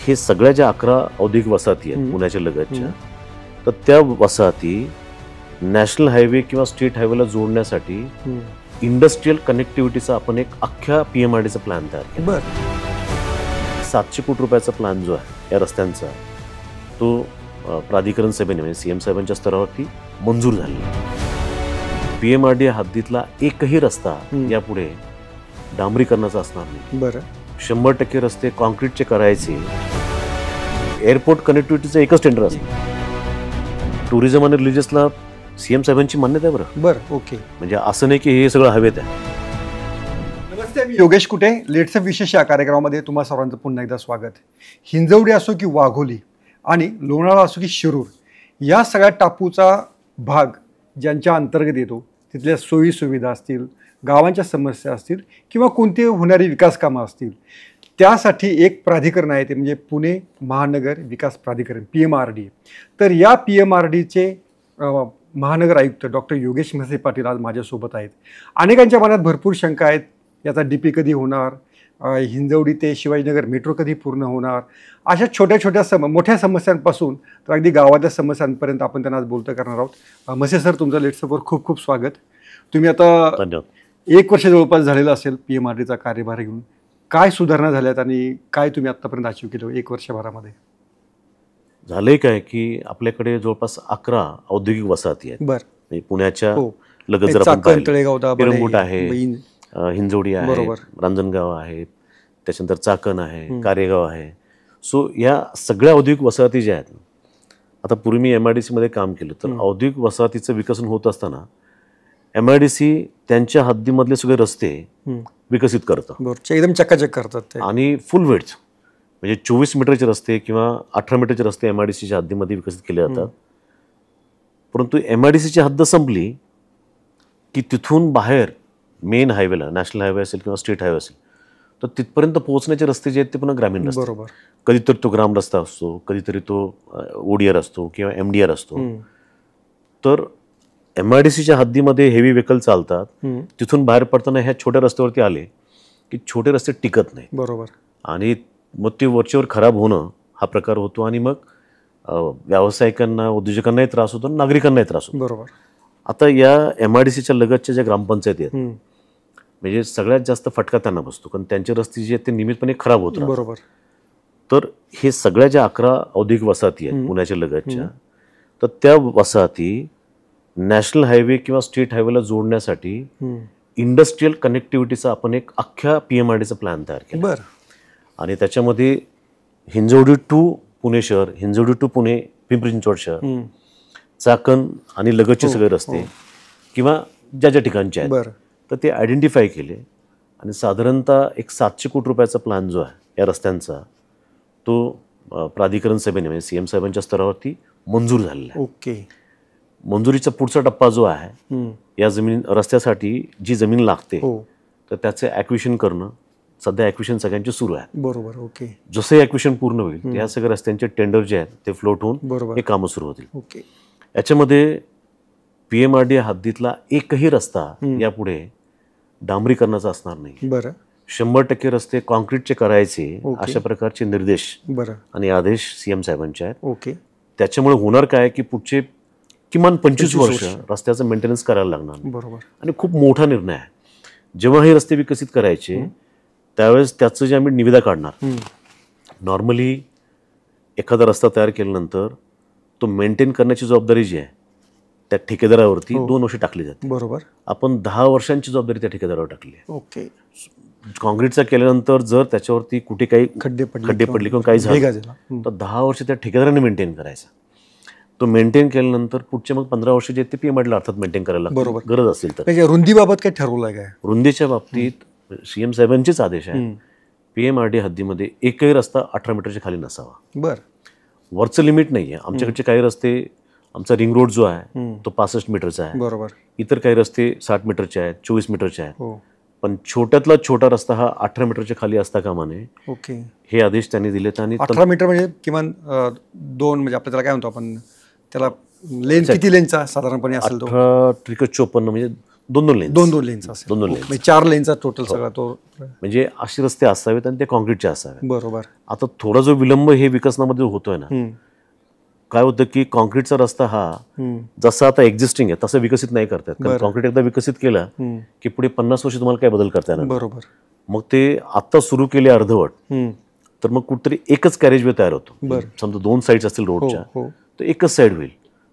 हे सगळ्या ज्या 11 औद्योगिक वसाहती आहेत पुण्याच्या लगतच्या, तर त्या वसाहती नॅशनल हायवे किंवा स्टेट हायवेला जोडण्यासाठी इंडस्ट्रियल कनेक्टिव्हिटीचा आपण एक अख्ख्या PMRDचा प्लॅन तयार केला. बरं. 700 कोटी रुपयाचा प्लॅन जो आहे या रस्त्यांचा, तो प्राधिकरण सभेने म्हणजे CM साहेबांच्या स्तरावरती मंजूर झालेला. PMRD हद्दीतला एकही रस्ता यापुढे डांबरीकरणाचा असणार नाही. बरं. 100% रस्ते कॉन्क्रीटचे करायचे. एअरपोर्ट कनेक्टिव्हिटीचं एकच टेंडर असतं. टुरिझम आणि रिलिजियसला CM साहेबांची मान्यता आहे. बरं. ओके. म्हणजे असं नाही की हे सगळं हवेत आहे. नमस्ते, मी योगेश कुटे. लेट्स विशेष या कार्यक्रमामध्ये तुम्हा सर्वांचं पुन्हा एकदा स्वागत. हिंजवडी असो की वाघोली आणि लोणावळा असो की शिरूर, या सगळ्या टापूचा भाग ज्यांच्या अंतर्गत येतो, तिथल्या सोयी सुविधा असतील, गावांच्या समस्या असतील किंवा कोणती होणारी विकास कामं असतील, त्यासाठी एक प्राधिकरण आहे, ते म्हणजे पुणे महानगर विकास प्राधिकरण PMRD. तर या PMRDचे महानगर आयुक्त डॉक्टर योगेश म्हसे पाटील आज माझ्यासोबत आहेत. अनेकांच्या मनात भरपूर शंका आहेत, याचा DP कधी होणार, हिंजवडी ते शिवाजीनगर मेट्रो कधी पूर्ण होणार, अशा छोट्या छोट्या मोठ्या समस्यांपासून तर अगदी गावातल्या समस्यांपर्यंत आपण त्यांना आज बोलतं करणार आहोत. म्हसे सर, तुमचं लेट्सअपवर खूप खूप स्वागत. तुम्ही आता 1 वर्ष जवळपास झालेलं असेल PMRDचा कार्यभार घेऊन. काय सुधारणा झाल्यात आणि काय तुम्ही आत्तापर्यंत अचीव केलं 1 वर्षभरामध्ये? झालंय काय की आपल्याकडे जवळपास 11 औद्योगिक वसाहती आहेत. बरं. पुण्याच्या लगत जर आपण पिरंगुट आहे, हिंजवडी आहे, रांजणगाव आहे, त्याच्यानंतर चाकण आहे, कारेगाव आहे. सो या सगळ्या औद्योगिक वसाहती ज्या आहेत, आता पूर्वी मी MIDC मध्ये काम केलं, तर औद्योगिक वसाहतीचं विकसन होत असताना MIDC त्यांच्या हद्दीमधले सगळे रस्ते विकसित करतं, एकदम चकाचक करतात आणि फुल वेड्थ म्हणजे 24 मीटरचे रस्ते किंवा 18 मीटरचे रस्ते MIDCच्या हद्दीमध्ये विकसित केले जातात. परंतु MIDCची हद्द संपली की तिथून बाहेर मेन हायवेला, नॅशनल हायवे असेल किंवा स्टेट हायवे असेल, तर तिथपर्यंत पोहोचण्याचे रस्ते जे आहेत ते पुन्हा ग्रामीण रस्ते. बरोबर. कधीतरी तो ग्राम रस्ता असतो, कधीतरी तो ODR असतो किंवा MDR असतो. तर MIDCच्या हद्दीमध्ये हेवी व्हेकल चालतात, तिथून बाहेर पडताना ह्या छोट्या रस्त्यावरती आले की छोटे रस्ते टिकत नाही. बरोबर. आणि मग ते वरचेवर खराब होणं हा प्रकार होतो, आणि मग व्यावसायिकांना, उद्योजकांनाही त्रास होतो, नागरिकांनाही त्रास होतो. बरोबर. आता या MIDCच्या लगतच्या ज्या ग्रामपंचायती आहेत, म्हणजे सगळ्यात जास्त फटका त्यांना बसतो, कारण त्यांचे रस्ते जे आहेत ते नियमितपणे खराब होत राहतात. बरोबर. तर हे सगळ्या ज्या 11 औद्योगिक वसाहती आहेत पुण्याच्या लगतच्या, तर त्या वसाहती नॅशनल हायवे किंवा स्टेट हायवेला जोडण्यासाठी इंडस्ट्रियल कनेक्टिव्हिटीचा आपण एक अख्ख्या PMRDचा प्लॅन तयार केला. बरं. आणि त्याच्यामध्ये हिंजवडी टू पुणे शहर, हिंजवडी टू पुणे पिंपरी चिंचवड शहर, चाकण आणि लगतचे सगळे रस्ते किंवा ज्या ज्या ठिकाणचे आहेत, तर ते आयडेंटिफाय केले. आणि साधारणतः एक 700 कोटी रुपयाचा प्लॅन जो आहे या रस्त्यांचा, तो प्राधिकरण सभेने म्हणजे CM साहेबांच्या स्तरावरती मंजूर झालेला आहे. ओके. मंजुरीचा पुढचा टप्पा जो आहे, या रस्त्यासाठी जी जमीन लागते तर त्याचे ॲक्विशन करणं, सध्या ॲक्विशन सगळ्यांचे सुरू आहे. बरोबर. ओके. जसं ॲक्विशन पूर्ण होईल, या सगळ्या रस्त्यांचे टेंडर जे आहेत ते फ्लोट होऊन हे कामं सुरू होतील. ओके. याच्यामध्ये PMRD हद्दीतला एकही रस्ता यापुढे डांबरीकरणाचा असणार नाही. बरं. 100% रस्ते कॉन्क्रीटचे करायचे, अशा प्रकारचे निर्देश आणि आदेश CM साहेबांचे आहेत. ओके. त्याच्यामुळे होणार काय की पुढचे किमान 25 वर्ष रस्त्याचं मेंटेनन्स करायला लागणार. बरोबर. आणि खूप मोठा निर्णय आहे. जेव्हा हे रस्ते विकसित करायचे त्यावेळेस त्याचं जे आम्ही निविदा काढणार, नॉर्मली एखादा रस्ता तयार केल्यानंतर तो मेंटेन करण्याची जबाबदारी जी आहे त्या ठेकेदारावरती 2 वर्ष टाकली जाते. बरोबर. आपण 10 वर्षांची जबाबदारी त्या ठेकेदारावर टाकली आहे. ओके. काँक्रीटचा केल्यानंतर जर त्याच्यावरती कुठे काही खड्डे पडले किंवा काही झालं तर 10 वर्ष त्या ठेकेदाराने मेंटेन करायचा. तो मेंटेन केल्यानंतर पुढचे मग 15 वर्ष जे ते PMRDला अर्थात मेंटेन करायला लागतं, गरज असेल तर. रुंदीबाबत काय ठरवलं काय? रुंदीच्या बाबतीत CM साहेबांचेच आदेश आहे, PMRD हद्दीमध्ये एकही रस्ता 18 मीटरच्या खाली नसावा. बरं. वरचं लिमिट नाही आहे. आमच्याकडचे काही रस्ते, आमचा रिंग रोड जो आहे तो 65 मीटरचा आहे. बरोबर. इतर काही रस्ते 60 मीटरचे आहेत, 24 मीटरचे आहेत. पण छोट्यातला छोटा रस्ता हा 18 मीटरच्या खाली असता कामा नये. ओके. हे आदेश त्यांनी दिलेत. आणि 18 मीटर म्हणजे किमान 2, म्हणजे आपल्याला काय म्हणतो आपण त्याला, लेन किती लेनचा साधारणपणे असेल तो? 18 त्रिक 54 म्हणजे दोन लेन्स दोन लेनचा असेल, दोन हो. लेन्स. म्हणजे 4 लेनचा टोटल सगळा तो. म्हणजे असे रस्ते असावेत आणि ते कॉन्क्रीटचे असावेत. बरोबर. आता थोडा जो विलंब हे विकसनामध्ये होतोय ना, काय होतं की कॉन्क्रीटचा रस्ता हा जसा आता एक्झिस्टिंग आहे तसं विकसित नाही करतात. कारण कॉन्क्रीट एकदा विकसित केला की पुढे 50 वर्ष तुम्हाला काय बदल करता येणार. बरोबर. मग ते आता सुरू केले अर्धवट, तर मग कुठेतरी एकच कॅरेजवे तयार होतो. समजा 2 साईड्स असतील रोडच्या, तर एकच साईड होईल.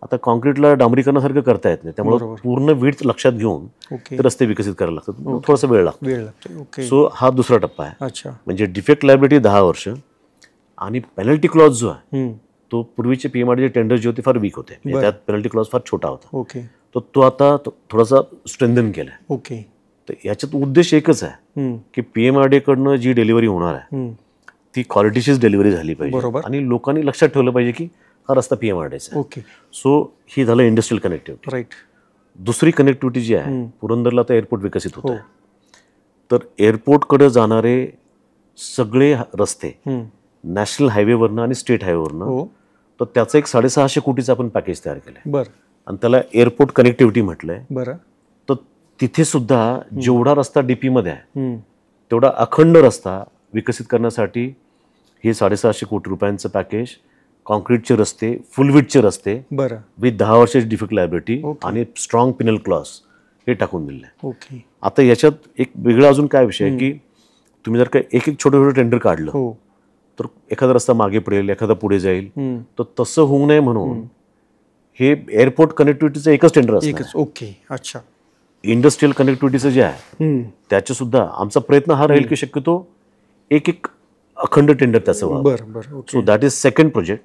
आता कॉन्क्रीटला डांबरीकरणासारखं करता येत नाही, त्यामुळे पूर्ण विड्थ लक्षात घेऊन ते रस्ते विकसित करायला लागतात. थोडासा वेळ लागतो. सो हा दुसरा टप्पा आहे. अच्छा. म्हणजे डिफेक्ट लायबिलिटी 10 वर्ष आणि पेनल्टी क्लॉज जो आहे तो पूर्वीचे पीएमआरडीचे टेंडर जे होते फार वीक होते. म्हणजे त्यात पेनल्टी क्लॉज फार छोटा होता. ओके. तर तो आता थोडासा स्ट्रेंथन केलाय. ओके. तर याच्यात उद्देश एकच आहे की पीएमआरडी कडनं जी डिलिव्हरी होणार आहे ती क्वालिटीचीच डिलिव्हरी झाली पाहिजे आणि लोकांनी लक्षात ठेवलं पाहिजे की हा रस्ता पीएमआरडीचा आहे. ओके. सो ही झालं इंडस्ट्रियल कनेक्टिव्हिटी. राईट. दुसरी कनेक्टिव्हिटी जी आहे, पुरंदरला आता एअरपोर्ट विकसित होत आहे, तर एअरपोर्टकडे जाणारे सगळे रस्ते नॅशनल हायवेवरनं आणि स्टेट हायवेवरनं, तर त्याचं एक 650 कोटीचं आपण पॅकेज तयार केलंय. बरं. आणि त्याला एअरपोर्ट कनेक्टिव्हिटी म्हटलंय. बरं. तर तिथे सुद्धा जेवढा रस्ता डीपी मध्ये आहे तेवढा अखंड रस्ता विकसित करण्यासाठी हे 650 कोटी रुपयांचं पॅकेज, कॉन्क्रीटचे रस्ते, फुल विड्थचे रस्ते विथ 10 वर्षाची डिफेक्ट लायबिलिटी आणि स्ट्रॉंग पिनल क्लॉज हे टाकून दिलं आहे. ओके. आता याच्यात एक वेगळा अजून काय विषय आहे की तुम्ही जर का एक एक छोटं छोटं टेंडर काढलं तर एखादा रस्ता मागे पडेल, एखादा पुढे जाईल. तर तसं होऊ नये म्हणून हे एअरपोर्ट कनेक्टिव्हिटीचं एकच टेंडर असतं. ओके. अच्छा. इंडस्ट्रियल कनेक्टिव्हिटीचं जे आहे त्याचे सुद्धा आमचा प्रयत्न हा राहील की शक्यतो एक एक अखंड टेंडर त्याचं व्हावं. So that is second project.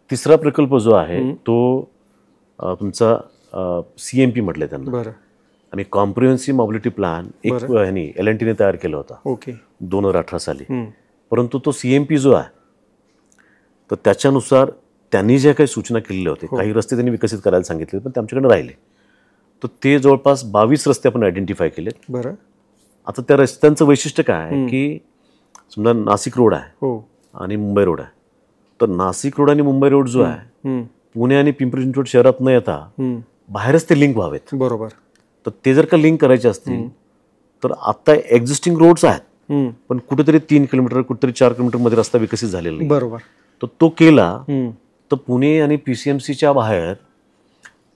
तिसरा प्रकल्प जो आहे तो तुमचा CMP म्हटलंय त्यांना, आणि कॉम्प्रिहेन्सिव्ह मोबिलिटी प्लॅन एक ह्यांनी LNTने तयार केला होता 2018 साली. परंतु तो CMP जो आहे तर त्याच्यानुसार त्यांनी ज्या काही सूचना केलेल्या होत्या, काही रस्ते त्यांनी विकसित करायला सांगितले पण ते आमच्याकडे राहिले, तर ते जवळपास 22 रस्ते आपण आयडेंटिफाय केलेत. आता त्या रस्त्यांचं वैशिष्ट्य काय आहे की समजा नाशिक रोड आहे आणि मुंबई रोड आहे, तर नाशिक रोड आणि मुंबई रोड जो आहे पुणे आणि पिंपरी चिंचवड शहरात न येता बाहेरच ते लिंक व्हावेत. बरोबर. तर ते जर का लिंक करायचे असतील तर आता एक्झिस्टिंग रोड्स आहेत पण कुठेतरी 3 किलोमीटर कुठेतरी 4 किलोमीटर मध्ये रस्ता विकसित झालेला नाही. बरोबर. तर तो केला तर पुणे आणि PCMCच्या बाहेर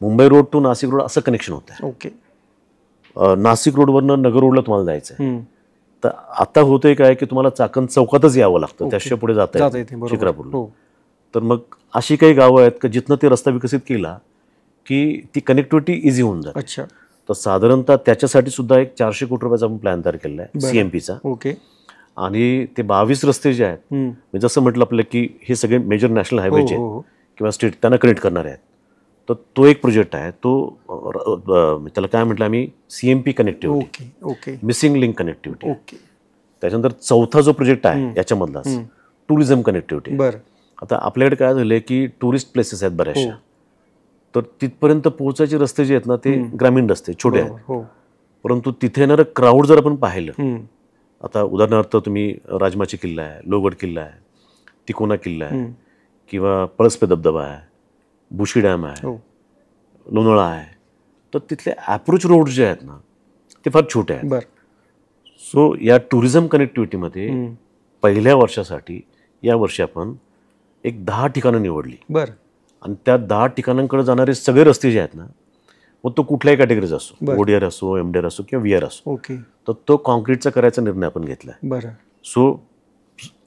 Mumbai road to Nashik road असं कनेक्शन होतं. ओके. नाशिक रोडवरनं नगर रोडला तुम्हाला जायचं आहे, तर आता होतंय काय की तुम्हाला चाकण चौकातच यावं लागतं, त्याशिवाय पुढे जाता येतं शिक्रापूरला. तर मग अशी काही गावं आहेत की जिथनं ते रस्ता विकसित केला की ती कनेक्टिव्हिटी इझी होऊन जाते. अच्छा. तर साधारणतः त्याच्यासाठी सुद्धा एक 400 कोटी रुपयाचा आपण प्लॅन तयार केलेला आहे CMPचा. ओके. आणि ते 22 रस्ते जे आहेत, म्हणजे जसं म्हटलं आपलं की हे सगळे मेजर नॅशनल हायवेचे किंवा स्टेट त्यांना कनेक्ट करणारे आहेत, तर तो एक प्रोजेक्ट आहे. तो त्याला काय म्हटलं आम्ही CMP connectivity, missing link connectivity. त्याच्यानंतर चौथा जो प्रोजेक्ट आहे याच्यामधलाच टुरिझम कनेक्टिव्हिटी. आता आपल्याकडे काय झालंय की टुरिस्ट प्लेसेस आहेत बऱ्याचशा, तर तिथपर्यंत पोहोचायचे रस्ते जे आहेत ना ते ग्रामीण रस्ते छोटे आहेत, परंतु तिथे येणारं क्राऊड जर आपण पाहिलं, आता उदाहरणार्थ तुम्ही राजमाची किल्ला आहे, लोहगड किल्ला आहे, तिकोना किल्ला आहे किंवा पळसपे धबधबा आहे, बुशी डॅम आहे, लोणावळा आहे, तर तिथले अप्रोच रोड जे आहेत ना ते फार छोटे आहेत. सो या टुरिझम कनेक्टिव्हिटीमध्ये पहिल्या वर्षासाठी या वर्षी आपण एक 10 ठिकाणं निवडली. आणि त्या 10 ठिकाणांकडे जाणारे सगळे रस्ते जे आहेत ना, मग तो कुठल्याही कॅटेगरीचा असो, ODR असो, MDR असो किंवा VR असो, तर तो कॉन्क्रीटचा करायचा निर्णय आपण घेतला. सो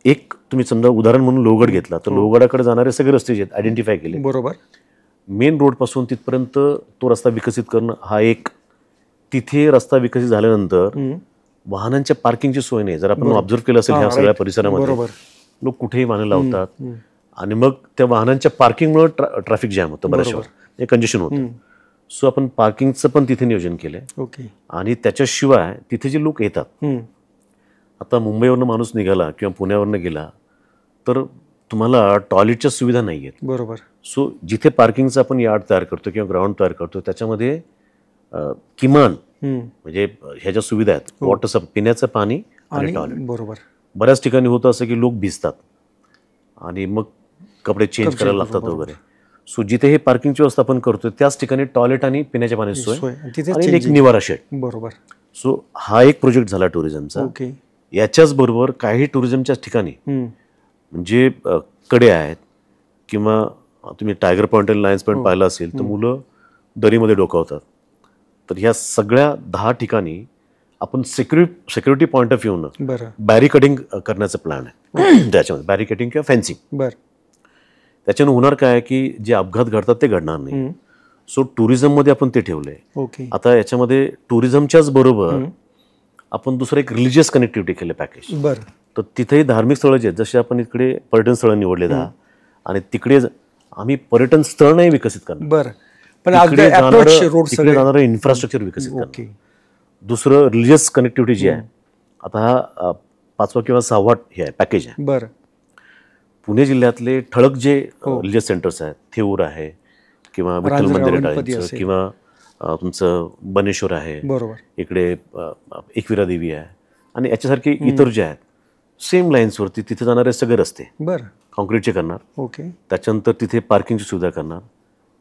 एक तुम्ही समजा उदाहरण म्हणून लोहगड घेतला, तर लोहगडाकडे जाणारे सगळे रस्ते जे आहेत आयडेंटिफाय केले. मेन रोड पासून तिथपर्यंत तो रस्ता विकसित करणं हा एक. तिथे रस्ता विकसित झाल्यानंतर वाहनांच्या पार्किंगची सोय नाही. जर आपण ऑब्झर्व केलं असेल ह्या सगळ्या परिसरामध्ये लोक कुठेही वाहनं लावतात आणि मग त्या वाहनांच्या पार्किंगमुळे ट्रॅफिक जॅम होतं, बऱ्याच वेळा कंजेशन होतं. सो आपण पार्किंगचं पण तिथे नियोजन केलंय. आणि त्याच्याशिवाय तिथे जे लोक येतात, आता मुंबईवरनं माणूस निघाला किंवा पुण्यावरनं गेला तर तुम्हाला टॉयलेटच्या सुविधा नाही आहेत. सो जिथे पार्किंगचं आपण यार्ड तयार करतो किंवा ग्राउंड तयार करतो त्याच्यामध्ये किमान म्हणजे ह्या ज्या सुविधा आहेत, वॉटर पिण्याचं पाणी आणि टॉयलेट. बऱ्याच ठिकाणी होतं असं की लोक भिजतात आणि मग कपडे चेंज करायला लागतात वगैरे. सो जिथे हे पार्किंगची व्यवस्था आपण करतोय त्याच ठिकाणी टॉयलेट आणि पिण्याच्या पाण्याची सोय आणि तिथे आणि एक निवारा शेड. बरोबर. सो हा एक प्रोजेक्ट झाला टुरिझमचा. ओके. याच्याच बरोबर काही टुरिझमच्या ठिकाणी म्हणजे कडे आहेत किंवा तुम्ही टायगर पॉईंट आणि लायन्स पॉईंट पाहिलं असेल तर मुलं दरीमध्ये डोकावतात. तर ह्या सगळ्या 10 ठिकाणी आपण सिक्युरिटी पॉईंट ऑफ व्ह्यूनं बॅरिकेडिंग करण्याचा प्लॅन आहे. त्याच्यामध्ये बॅरिकेडिंग किंवा फेन्सिंग. त्याच्यानं होणार काय की जे अपघात घडतात ते घडणार नाही. सो टुरिझममध्ये आपण ते ठेवलंय. ओके. आता याच्यामध्ये टुरिझमच्याच बरोबर आपण दुसरं एक रिलिजियस कनेक्टिव्हिटी केलं पॅकेज. बरं. तर तिथेही धार्मिक स्थळं जे आहेत, जसे आपण इकडे पर्यटन स्थळं निवडले 10 आणि तिकडे आम्ही पर्यटन स्थळ नाही विकसित करणार. बरं. पण तिकडे जाणारं इन्फ्रास्ट्रक्चर विकसित करणार. दुसरं रिलिजियस कनेक्टिव्हिटी जी आहे, आता हा 5वा किंवा 6वा हे आहे पॅकेज आहे. बरं. पुणे जिल्ह्यातले ठळक जे रिलिजियस सेंटर्स आहेत, थेऊर आहे किंवा विठ्ठल मंदिर आहे किंवा तुमचं बनेश्वर आहे, बरोबर, इकडे एकविरा देवी आहे आणि याच्यासारखे इतर जे आहेत सेम लाईन्सवरती तिथे जाणारे सगळे रस्ते बरं कॉन्क्रीटचे करणार. ओके. त्याच्यानंतर तिथे पार्किंगची सुविधा करणार.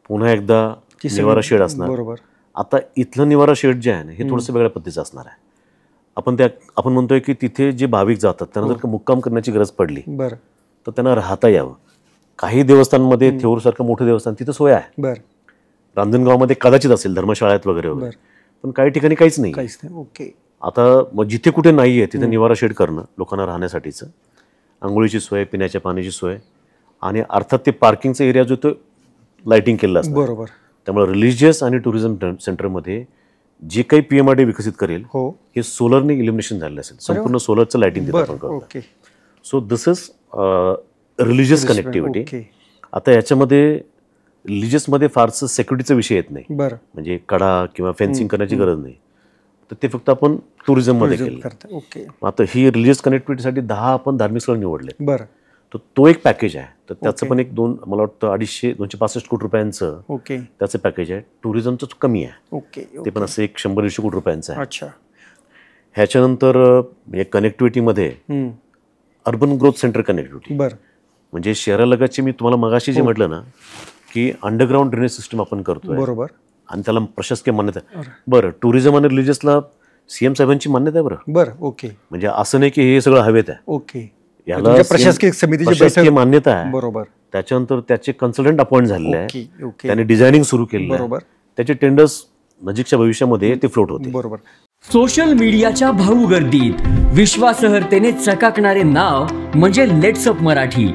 पुन्हा एकदा निवारा शेड असणार. बरोबर. आता इथलं निवारा शेड जे आहे ना हे थोडंसं वेगळ्या पद्धतीचं असणार आहे. आपण म्हणतोय की तिथे जे भाविक जातात त्यांना जर का मुक्काम करण्याची गरज पडली बरं तर त्यांना राहता यावं. काही देवस्थानमध्ये थेऊरसारखं मोठं देवस्थान तिथं सोय आहे. बरं. रांजणगावमध्ये कदाचित असेल धर्मशाळेत वगैरे वगैरे, पण काही ठिकाणी काहीच नाही. ओके. आता मग जिथे कुठे नाहीये तिथे निवारा शेड करणं लोकांना राहण्यासाठीचं, आंघोळीची सोय, पिण्याच्या पाण्याची सोय आणि अर्थात ते पार्किंगचा एरिया जो तो लाइटिंग केलेला असतो. बरोबर. त्यामुळे रिलिजियस आणि टुरिझम सेंटरमध्ये जे काही PMRD विकसित करेल हे सोलरने इल्युमिनेशन झालेलं असेल. संपूर्ण सोलरचं लाइटिंग तिथे आपण करतो. So this is religious connectivity. आता याच्यामध्ये रिलिजियसमध्ये फारसं सेक्युरिटीचा विषय येत नाही. म्हणजे कडा किंवा फेन्सिंग करण्याची गरज नाही. तर ते फक्त आपण टुरिझममध्ये केलं. ओके. आता ही रिलिजियस कनेक्टिव्हिटीसाठी 10 आपण धार्मिक स्थळ निवडले. बरं. तर तो एक पॅकेज आहे. तर त्याचं पण एक मला वाटतं 265 कोटी रुपयांचं त्याचं पॅकेज आहे. टुरिझमचं कमी आहे. ओके. ते पण असं एक 100-150 कोटी रुपयांचं आहे. अच्छा. ह्याच्यानंतर कनेक्टिव्हिटीमध्ये अर्बन ग्रोथ सेंटर कनेक्टिव्हिटी. बरं. म्हणजे शहरालगतची मी तुम्हाला मगाशी जे म्हटलं ना की अंडरग्राऊंड ड्रेनेज सिस्टम आपण करतोय. बरोबर. आणि त्याला प्रशासकीय मान्यता. बरं. टुरिझम आणि रिलिजियसला CM साहेबांची मान्यता आहे. बरं. ओके. म्हणजे असं नाही की हे सगळं हवेत आहे. ओके. याला प्रशासकीय समितीची प्रशासकीय मान्यता आहे. बरोबर. त्याच्यानंतर त्याचे कन्सल्टंट अपॉइंट झालेले आहे. त्यांनी डिझायनिंग सुरू केलं. बरोबर. त्याचे टेंडर्स नजीकच्या भविष्यामध्ये ते फ्लोट होते. बरोबर. सोशल मीडियाच्या भाऊ गर्दीत विश्वासार्हतेने चकाकणारे नाव म्हणजे लेट्सअप मराठी.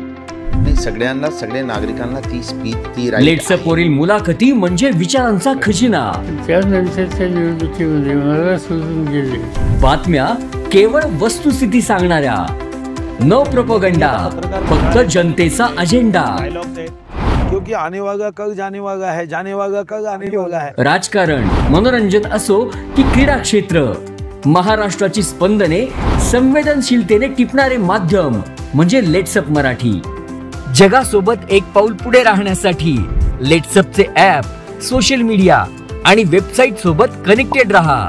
सगळ्यांना, सगळ्या नागरिकांना ती स्पीच, ती लेट्सअप वरील मुलाखती म्हणजे विचारांचा खजिना. त्यानंतरच्या निवडणुकीमध्ये मला सोडून गेले. बातम्या केवळ वस्तुस्थिती सांगणाऱ्या, न प्रोपोगंडा, फक्त जनतेचा अजेंडा. क्योंकि आने वाला कल जाने वाला है, जाने वाला कल आने वाला है. राजकारण, मनोरंजन असो की क्रीडा क्षेत्र, महाराष्ट्राची स्पंदने संवेदनशीलतेने टिपणारे माध्यम म्हणजे लेट्सअप मराठी. जगासोबत एक पाऊल पुढे राहण्यासाठी लेट्सअपचे ॲप, सोशल मीडिया आणि वेबसाईट सोबत कनेक्टेड रहा.